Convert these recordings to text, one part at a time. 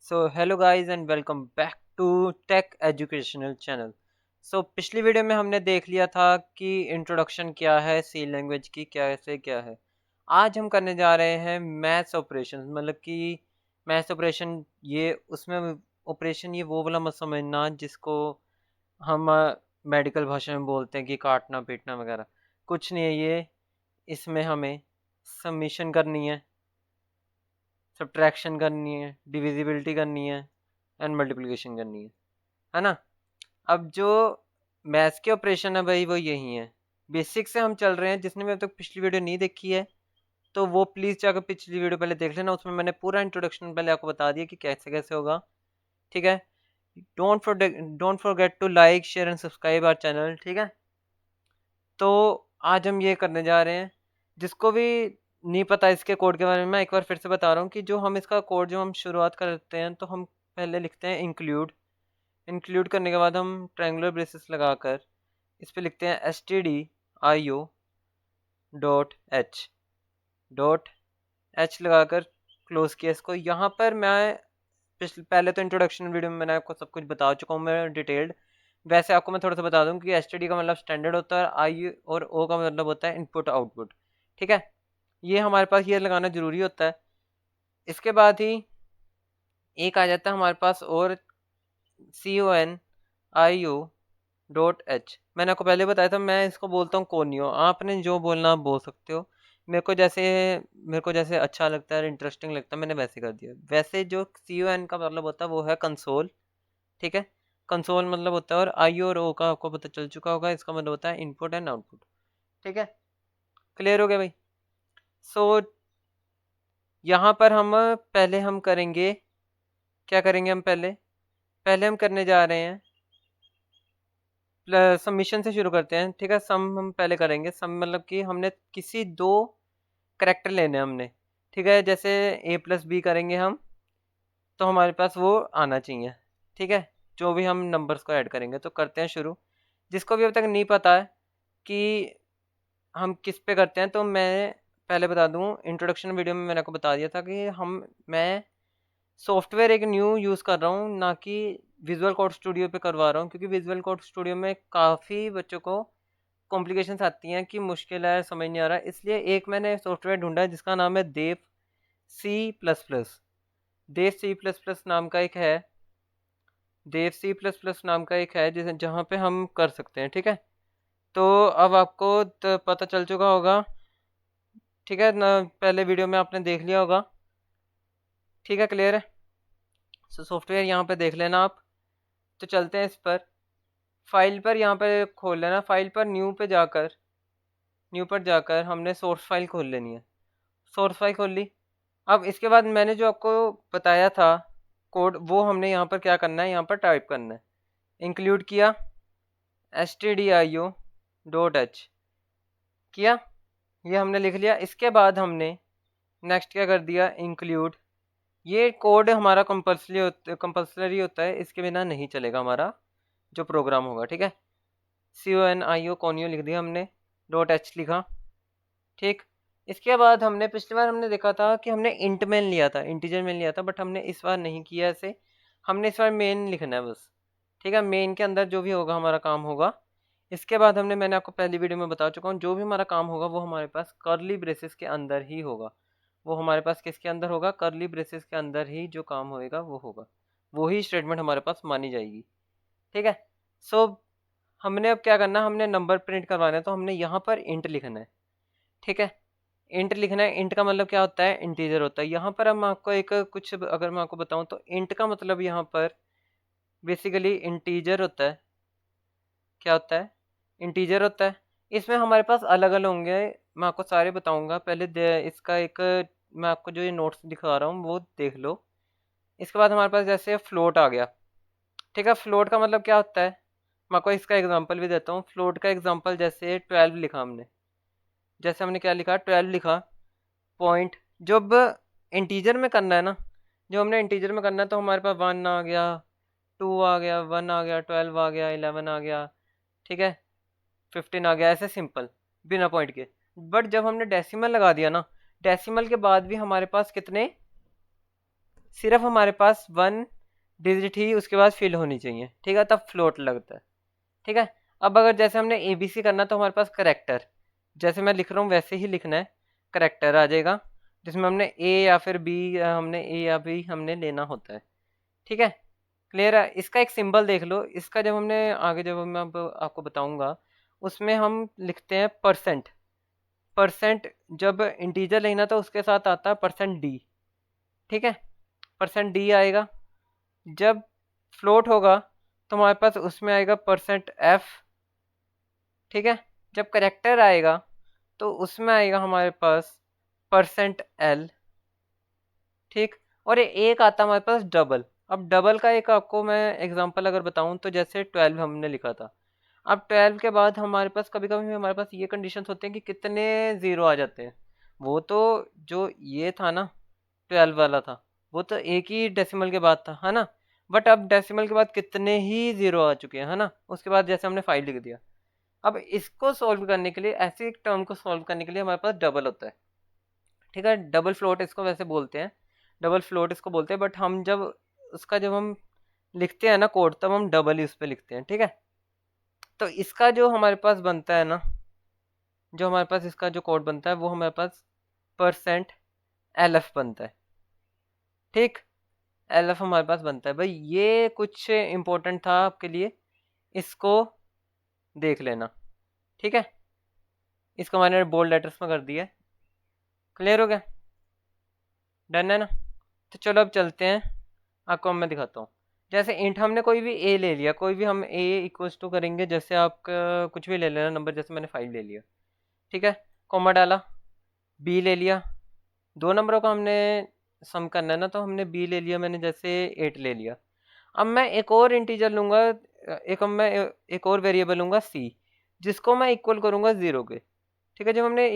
So hello guys and welcome back to tech educational channel. So पिछली video में हमने देख लिया था कि इंट्रोडक्शन क्या है, सी लैंग्वेज की कैसे क्या है। आज हम करने जा रहे हैं मैथ्स ऑपरेशन, मतलब कि मैथ्स ऑपरेशन ये उसमें ऑपरेशन ये वो वाला मत समझना जिसको हम मेडिकल भाषा में बोलते हैं कि काटना पीटना वगैरह कुछ नहीं है ये। इसमें हमें सबमिशन करनी है, सब्ट्रैक्शन करनी है, डिविजिबिलिटी करनी है एंड मल्टीप्लिकेशन करनी है ना। अब जो मैथ्स के ऑपरेशन है भाई वो यही है। बेसिक से हम चल रहे हैं। जिसने भी अब तक पिछली वीडियो नहीं देखी है तो वो प्लीज़ जाकर पिछली वीडियो पहले देख लेना। उसमें मैंने पूरा इंट्रोडक्शन पहले आपको बता दिया कि कैसे कैसे होगा। ठीक है। Don't forget to like share and subscribe our channel. ठीक है। तो आज हम ये करने जा रहे हैं। जिसको भी नहीं पता इसके कोड के बारे में, मैं एक बार फिर से बता रहा हूँ कि जो हम इसका कोड जो हम शुरुआत करते हैं तो हम पहले लिखते हैं इंक्लूड। इंक्लूड करने के बाद हम ट्रायंगुलर ब्रेसेस लगाकर इस पे लिखते हैं stdio डॉट एच लगाकर क्लोज किया इसको। यहाँ पर मैं पहले तो इंट्रोडक्शन वीडियो में मैंने आपको सब कुछ बता चुका हूँ मैं डिटेल्ड। वैसे आपको मैं थोड़ा सा बता दूँ कि एसटीडी का मतलब स्टैंडर्ड होता है, आई और ओ का मतलब होता है इनपुट आउटपुट। ठीक है। ये हमारे पास ये लगाना ज़रूरी होता है। इसके बाद ही एक आ जाता है हमारे पास और CONIO.H। मैंने आपको पहले बताया था, मैं इसको बोलता हूँ कोनियो। आपने जो बोलना आप बोल सकते हो। मेरे को जैसे अच्छा लगता है, इंटरेस्टिंग लगता है, मैंने वैसे कर दिया। वैसे जो CON का मतलब होता है वो है कंसोल। ठीक है। कंसोल मतलब होता है, और आई और ओ का आपको पता चल चुका होगा, इसका मतलब होता है इनपुट एंड आउटपुट। ठीक है। क्लियर हो गया भाई। सो यहाँ पर हम करेंगे, क्या करेंगे हम पहले पहले हम करने जा रहे हैं सबमिशन से शुरू करते हैं। ठीक है। सम हम पहले करेंगे। सम मतलब कि हमने किसी दो करेक्टर लेने हैं हमने। ठीक है। जैसे A+B करेंगे हम तो हमारे पास वो आना चाहिए। ठीक है। जो भी हम नंबर्स को ऐड करेंगे तो करते हैं शुरू। जिसको भी अब तक नहीं पता है कि हम किस पे करते हैं तो मैं पहले बता दूं, इंट्रोडक्शन वीडियो में मैंने आपको बता दिया था कि मैं सॉफ्टवेयर एक न्यू यूज़ कर रहा हूँ, ना कि विजुअल कोड स्टूडियो पे करवा रहा हूँ, क्योंकि विजुअल कोड स्टूडियो में काफ़ी बच्चों को कॉम्प्लिकेशंस आती हैं कि मुश्किल है, समझ नहीं आ रहा। इसलिए एक मैंने सॉफ्टवेयर ढूंढा है जिसका नाम है देव C++। देव C++ नाम का एक है। देव C++ नाम का एक है जिसे जहाँ पे हम कर सकते हैं। ठीक है। तो अब आपको पता चल चुका होगा। ठीक है ना, पहले वीडियो में आपने देख लिया होगा। ठीक है। क्लियर है। सॉफ्टवेयर यहाँ पे देख लेना आप। तो चलते हैं इस पर। फाइल पर यहाँ पे खोल लेना। फाइल पर न्यू पर जाकर हमने सोर्स फाइल खोल लेनी है। सोर्स फाइल खोल ली। अब इसके बाद मैंने जो आपको बताया था कोड, वो हमने यहाँ पर क्या करना है, यहाँ पर टाइप करना है। इंक्लूड किया stdio.h किया, ये हमने लिख लिया। इसके बाद हमने नेक्स्ट क्या कर दिया, इंक्लूड। ये कोड हमारा कंपल्सरी होता है, इसके बिना नहीं चलेगा हमारा जो प्रोग्राम होगा। ठीक है। CONIO कोनियो लिख दिया हमने, .h लिखा। ठीक। इसके बाद हमने पिछली बार हमने देखा था कि हमने इंट मेन लिया था, इंटीजर मेन लिया था, बट हमने इस बार नहीं किया ऐसे। हमने इस बार मेन लिखना है बस। ठीक है। मेन के अंदर जो भी होगा हमारा काम होगा। इसके बाद मैंने आपको पहली वीडियो में बता चुका हूँ, जो भी हमारा काम होगा वो हमारे पास कर्ली ब्रेसेस के अंदर ही होगा। वो हमारे पास किसके अंदर होगा, कर्ली ब्रेसेस के अंदर ही जो काम होएगा वो होगा। वही स्टेटमेंट हमारे पास मानी जाएगी। ठीक है। सो हमने अब क्या करना है, हमने नंबर प्रिंट करवाना है तो हमने यहाँ पर इंट लिखना है। ठीक है। इंट लिखना है। इंट का मतलब क्या होता है, इंटीजर होता है। यहाँ पर हम आपको एक कुछ अगर मैं आपको बताऊँ तो इंट का मतलब यहाँ पर बेसिकली इंटीजर होता है। क्या होता है, इंटीजर होता है। इसमें हमारे पास अलग अलग होंगे, मैं आपको सारे बताऊंगा। पहले इसका एक मैं आपको जो ये नोट्स दिखा रहा हूँ वो देख लो। इसके बाद हमारे पास जैसे फ्लोट आ गया। ठीक है। फ्लोट का मतलब क्या होता है, मैं आपको इसका एग्जांपल भी देता हूँ। फ्लोट का एग्जांपल जैसे 12 लिखा हमने। जैसे हमने क्या लिखा, 12 लिखा पॉइंट। जब इंटीजर में करना है ना, जो हमने इंटीजर में करना है तो हमारे पास 1 आ गया, 2 आ गया, 1 आ गया, 12 आ गया, 11 आ गया। ठीक है। 15 आ गया, ऐसे सिंपल बिना पॉइंट के। बट जब हमने डेसिमल लगा दिया ना, डेसिमल के बाद भी हमारे पास कितने सिर्फ हमारे पास 1 डिजिट ही उसके बाद फिल होनी चाहिए, ठीक है, तब फ्लोट लगता है। ठीक है, अब अगर जैसे हमने ABC करना तो हमारे पास करेक्टर, जैसे मैं लिख रहा हूँ वैसे ही लिखना है, करेक्टर आ जाएगा जिसमें हमने ए या फिर बी, हमने ए या बी हमने लेना होता है। ठीक है, क्लियर है। इसका एक सिंबल देख लो, इसका जब हमने आगे जब मैं अब आपको बताऊंगा उसमें हम लिखते हैं परसेंट। परसेंट जब इंटीजर लेना तो उसके साथ आता है परसेंट डी। ठीक है, परसेंट डी आएगा। जब फ्लोट होगा तो हमारे पास उसमें आएगा परसेंट एफ। ठीक है, जब करेक्टर आएगा तो उसमें आएगा हमारे पास परसेंट एल। ठीक, और एक आता है हमारे पास डबल। अब डबल का एक आपको मैं एग्जांपल अगर बताऊं तो जैसे 12 हमने लिखा था, अब 12 के बाद हमारे पास कभी कभी हमारे पास ये कंडीशन होते हैं कि कितने ज़ीरो आ जाते हैं। वो तो जो ये था ना, 12 वाला था, वो तो एक ही डेसिमल के बाद था, है ना। बट अब डेसिमल के बाद कितने ही ज़ीरो आ चुके हैं, है ना, उसके बाद जैसे हमने 5 लिख दिया। अब इसको सॉल्व करने के लिए, ऐसे एक टर्म को सॉल्व करने के लिए हमारे पास डबल होता है। ठीक है, डबल फ्लोट इसको वैसे बोलते हैं, डबल फ्लोट इसको बोलते हैं, बट हम जब उसका जब हम लिखते हैं ना कोड, तब हम डबल ही उस पर लिखते हैं। ठीक है, तो इसका जो हमारे पास बनता है ना, जो हमारे पास इसका जो कोड बनता है वो हमारे पास परसेंट एल एफ बनता है। ठीक, एल एफ हमारे पास बनता है भाई। ये कुछ इंपॉर्टेंट था आपके लिए, इसको देख लेना। ठीक है, इसको मैंने बोल्ड लेटर्स में कर दिया है। क्लियर हो गया, डन है ना। तो चलो अब चलते हैं, आपको मैं दिखाता हूँ। जैसे इंट हमने कोई भी ए ले लिया, कोई भी हम ए इक्वल्स टू करेंगे, जैसे आपका कुछ भी ले लेना नंबर, जैसे मैंने 5 ले लिया। ठीक है, कॉमा डाला, बी ले लिया, दो नंबरों का हमने सम करना है ना, तो हमने बी ले लिया मैंने, जैसे 8 ले लिया। अब मैं एक और इंटीजर लूँगा, एक और वेरिएबल लूँगा सी, जिसको मैं इक्वल करूँगा 0 के। ठीक है, जब हमने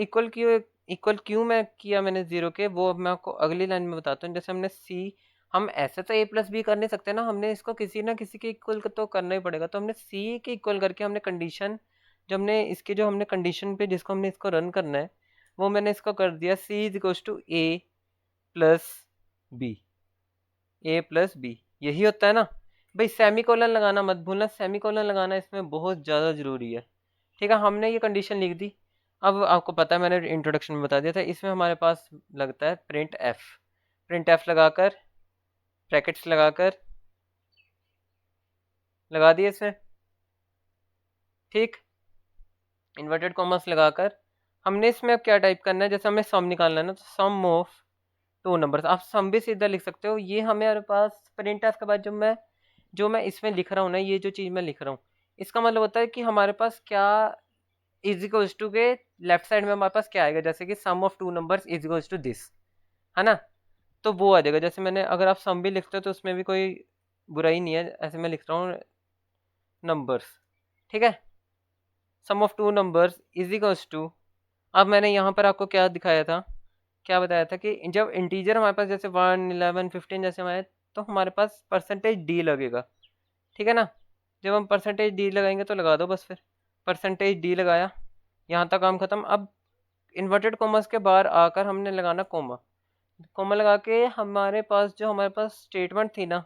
इक्वल क्यों मैं किया मैंने 0 के, वो अब मैं आपको अगली लाइन में बताता हूँ। जैसे हमने सी, हम ऐसे तो ए प्लस बी कर नहीं सकते ना, हमने इसको किसी ना किसी के इक्वल तो करना ही पड़ेगा। तो हमने सी के इक्वल करके हमने कंडीशन, जो हमने इसके जो हमने कंडीशन पे जिसको हमने इसको रन करना है, वो मैंने इसको कर दिया C is equals to A plus B. A plus B यही होता है ना भाई। सेमी कोलन लगाना मत भूलना, सेमी कोलन लगाना इसमें बहुत ज़्यादा ज़रूरी है। ठीक है, हमने ये कंडीशन लिख दी। अब आपको पता है, मैंने इंट्रोडक्शन में बता दिया था, इसमें हमारे पास लगता है प्रिंट एफ। प्रिंट एफ लगाकर, ब्रैकेट्स लगाकर लगा दिए इसमें। ठीक, इन्वर्टेड कॉमर्स लगाकर हमने इसमें अब क्या टाइप करना है, जैसे हमें सम निकालना है ना, तो सम ऑफ टू नंबर्स। आप सम भी सीधा लिख सकते हो। ये हमारे पास प्रिंट एफ के बाद जो मैं इसमें लिख रहा हूँ ना, ये जो चीज़ मैं लिख रहा हूँ, इसका मतलब होता है कि हमारे पास क्या इज इक्वल्स टू के लेफ्ट साइड में हमारे पास क्या आएगा, जैसे कि sum of two numbers is equals to this, है ना। तो वो आ जाएगा। जैसे मैंने, अगर आप सम भी लिखते हो तो उसमें भी कोई बुराई नहीं है, ऐसे मैं लिख रहा हूँ नंबर्स। ठीक है, sum of two numbers is equals to, अब मैंने यहाँ पर आपको क्या दिखाया था, क्या बताया था कि जब इंटीजर हमारे पास जैसे 1 11 15 जैसे हमारे, तो हमारे पास परसेंटेज डी लगेगा। ठीक है ना, जब हम परसेंटेज डी लगाएंगे तो लगा दो बस, फिर परसेंटेज डी लगाया, यहाँ तक काम खत्म। अब इन्वर्टेड कॉमर्स के बाहर आकर हमने लगाना कोमा। कोमा लगा के हमारे पास स्टेटमेंट थी ना,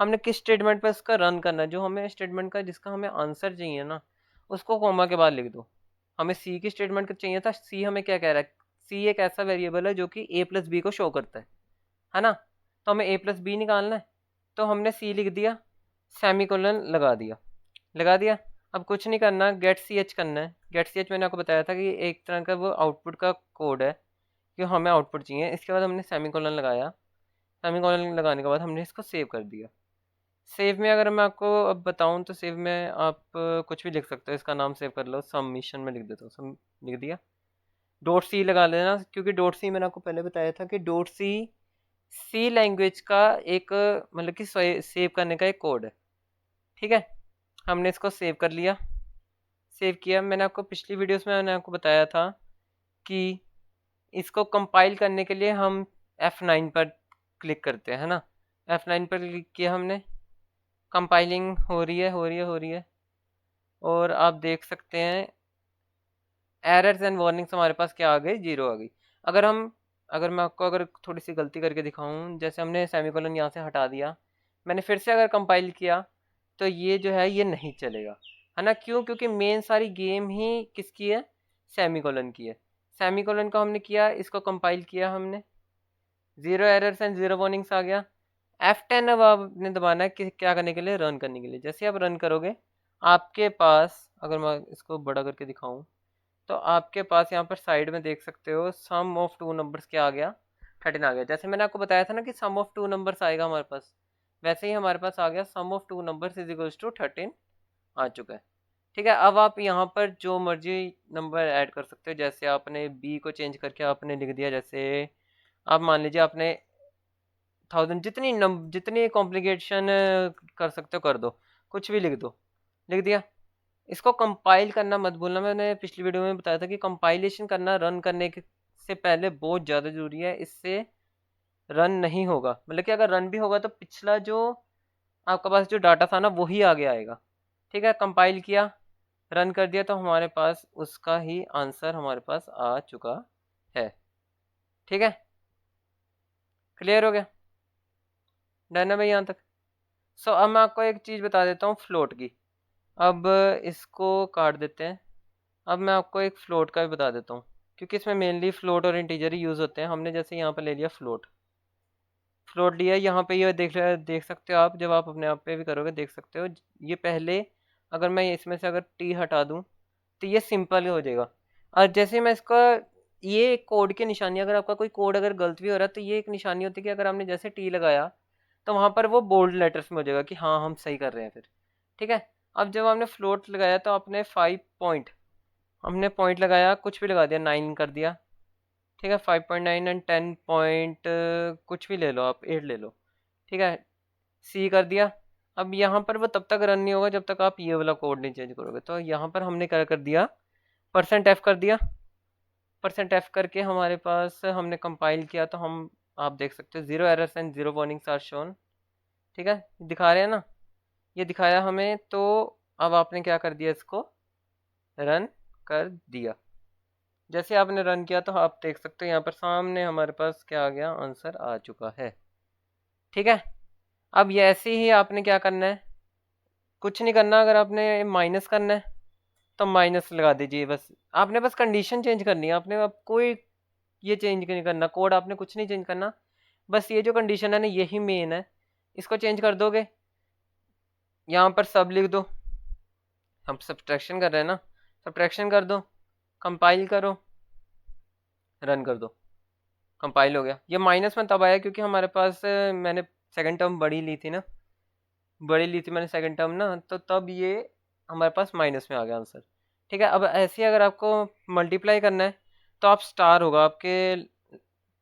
हमने किस स्टेटमेंट पर इसका रन करना है, जो हमें स्टेटमेंट का जिसका हमें आंसर चाहिए ना, उसको कोमा के बाद लिख दो। हमें सी की स्टेटमेंट का चाहिए था, सी हमें क्या कह रहा है, सी एक ऐसा वेरिएबल है जो कि ए प्लस बी को शो करता है ना। तो हमें ए प्लस बी निकालना है, तो हमने सी लिख दिया, सेमी कोलन लगा दिया। अब कुछ नहीं करना, गेट सी एच करना है। गेट सी एच मैंने आपको बताया था कि एक तरह का वो आउटपुट का कोड है कि हमें आउटपुट चाहिए। इसके बाद हमने सेमी कोलन लगाया, सेमी कोलन लगाने के बाद हमने इसको सेव कर दिया। सेव में अगर मैं आपको अब बताऊं तो सेव में आप कुछ भी लिख सकते हो, इसका नाम सेव कर लो, सबमिशन में लिख देता हूँ, सम लिख दिया। डॉट सी लगा लेना, क्योंकि डॉट सी मैंने आपको पहले बताया था कि डॉट सी सी लैंग्वेज का एक मतलब कि सेव करने का एक कोड है। ठीक है, हमने इसको सेव कर लिया। सेव किया, मैंने आपको पिछली वीडियोस में मैंने आपको बताया था कि इसको कंपाइल करने के लिए हम F9 पर क्लिक करते हैं, है ना। F9 पर क्लिक किया हमने, कंपाइलिंग हो रही है, और आप देख सकते हैं एरर्स एंड वार्निंग्स हमारे पास क्या आ गई, 0 आ गई। अगर हम अगर मैं आपको अगर थोड़ी सी गलती करके दिखाऊं, जैसे हमने सेमीकोलन यहाँ से हटा दिया, मैंने फिर से अगर कंपाइल किया, तो ये जो है ये नहीं चलेगा, है ना? क्यों? क्योंकि मेन सारी गेम ही किसकी है? सेमीकोलन की है। सेमीकोलन को हमने किया, इसको कंपाइल किया हमने, zero errors and zero warnings आ गया। F10 अब आपने दबाना है कि क्या करने के लिए? रन करने के लिए। जैसे आप रन करोगे, आपके पास, अगर मैं इसको बड़ा करके दिखाऊं, तो आपके पास यहाँ पर साइड में देख सकते हो सम ऑफ टू नंबर्स क्या आ गया? 13 आ गया। जैसे मैंने आपको बताया था ना कि सम ऑफ टू नंबर्स आएगा हमारे पास, वैसे ही हमारे पास आ गया sum of two numbers is equals to 13 आ चुका है। ठीक है, अब आप यहाँ पर जो मर्जी नंबर ऐड कर सकते हो। जैसे आपने बी को चेंज करके आपने लिख दिया, जैसे आप मान लीजिए आपने 1000, जितनी कॉम्प्लिकेशन कर सकते हो कर दो, कुछ भी लिख दो, लिख दिया। इसको कंपाइल करना मत भूलना, मैंने पिछली वीडियो में बताया था कि कंपाइलेशन करना रन करने से पहले बहुत ज़्यादा ज़रूरी है। इससे रन नहीं होगा, मतलब कि अगर रन भी होगा तो पिछला जो आपका पास जो डाटा था ना वही आगे आएगा। ठीक है, कंपाइल किया, रन कर दिया, तो हमारे पास उसका ही आंसर हमारे पास आ चुका है। ठीक है, क्लियर हो गया? डन है भाई यहाँ तक? सो अब मैं आपको एक चीज़ बता देता हूँ फ्लोट की। अब इसको काट देते हैं। अब मैं आपको एक फ्लोट का भी बता देता हूँ, क्योंकि इसमें मेनली फ्लोट और इंटीजर ही यूज़ होते हैं। हमने जैसे यहाँ पर ले लिया फ्लोट, फ्लोट लिया, यहाँ पे ये देख सकते हो आप, जब आप अपने आप पे भी करोगे देख सकते हो। ये पहले अगर मैं इसमें से अगर टी हटा दूँ तो ये सिंपल हो जाएगा। और जैसे मैं इसका, ये कोड की निशानी, अगर आपका कोई कोड अगर गलत भी हो रहा है तो ये एक निशानी होती है कि अगर आपने जैसे टी लगाया तो वहाँ पर वो बोल्ड लेटर्स में हो जाएगा कि हाँ हम सही कर रहे हैं फिर। ठीक है, अब जब हमने फ्लोट लगाया तो आपने 5 पॉइंट, हमने पॉइंट लगाया, कुछ भी लगा दिया, 9 कर दिया। ठीक है, 5.9 एंड 10 पॉइंट कुछ भी ले लो आप, 8 ले लो। ठीक है, सी कर दिया। अब यहाँ पर वो तब तक रन नहीं होगा जब तक आप ये वाला कोड नहीं चेंज करोगे। तो यहाँ पर हमने क्या कर दिया, %f कर दिया। %f करके हमारे पास हमने कंपाइल किया, तो हम, आप देख सकते हो zero errors and zero warnings are shown. ठीक है, दिखा रहे हैं ना, ये दिखाया हमें। तो अब आपने क्या कर दिया, इसको रन कर दिया। जैसे आपने रन किया तो आप देख सकते हो यहाँ पर सामने हमारे पास क्या आ गया, आंसर आ चुका है। ठीक है, अब ये ऐसे ही आपने क्या करना है, कुछ नहीं करना। अगर आपने माइनस करना है तो माइनस लगा दीजिए, बस आपने बस कंडीशन चेंज करनी है। आपने अब कोई ये चेंज नहीं करना, कोड आपने कुछ नहीं चेंज करना, बस ये जो कंडीशन है ना यही मेन है, इसको चेंज कर दोगे। यहाँ पर सब लिख दो, हम सब्ट्रैक्शन कर रहे हैं ना, सब्ट्रैक्शन कर दो, कंपाइल करो, रन कर दो, कंपाइल हो गया। ये माइनस में तब आया क्योंकि हमारे पास मैंने सेकंड टर्म बड़ी ली थी ना, बड़ी ली थी मैंने सेकंड टर्म ना, तो तब ये हमारे पास माइनस में आ गया आंसर। ठीक है, अब ऐसे ही अगर आपको मल्टीप्लाई करना है तो आप स्टार होगा आपके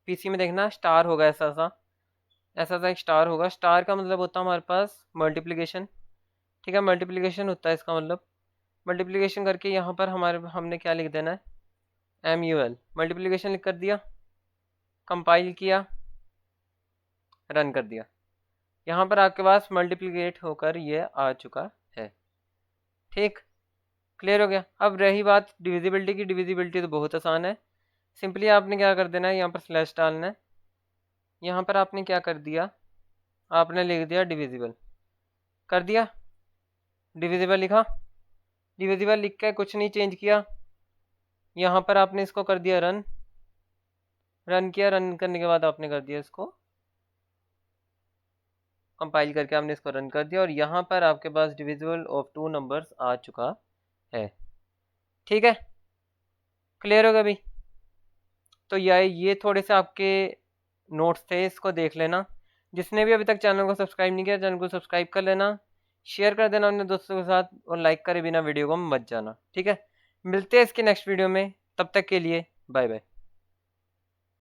पीसी में, देखना स्टार होगा, ऐसा सा एक स्टार होगा। स्टार का मतलब होता है हमारे पास मल्टीप्लिकेशन। ठीक है, मल्टीप्लिकेशन होता है इसका मतलब। मल्टीप्लिकेशन करके यहाँ पर हमारे, हमने क्या लिख देना है, MUL, मल्टीप्लिकेशन लिख कर दिया, कंपाइल किया, रन कर दिया। यहाँ पर आपके पास मल्टीप्लिकेट होकर ये आ चुका है। ठीक, क्लियर हो गया? अब रही बात डिविजिबिलिटी की। डिविजिबिलिटी तो बहुत आसान है, सिंपली आपने क्या कर देना है, यहाँ पर स्लैश डालना है। यहाँ पर आपने क्या कर दिया, आपने लिख दिया डिविजिबल, कर दिया, डिविजिबल लिखा, डिविजिबल लिख के कुछ नहीं चेंज किया। यहाँ पर आपने इसको कर दिया रन, रन किया, रन करने के बाद आपने कर दिया इसको कंपाइल करके, आपने इसको रन कर दिया, और यहाँ पर आपके पास डिविजिबल ऑफ टू नंबर्स आ चुका है। ठीक है, क्लियर हो गया भाई? तो ये थोड़े से आपके नोट्स थे, इसको देख लेना। जिसने भी अभी तक चैनल को सब्सक्राइब नहीं किया, चैनल को सब्सक्राइब कर लेना, शेयर कर देना अपने दोस्तों के साथ, और लाइक करे बिना वीडियो को मत जाना। ठीक है, मिलते हैं इसके नेक्स्ट वीडियो में, तब तक के लिए बाय बाय।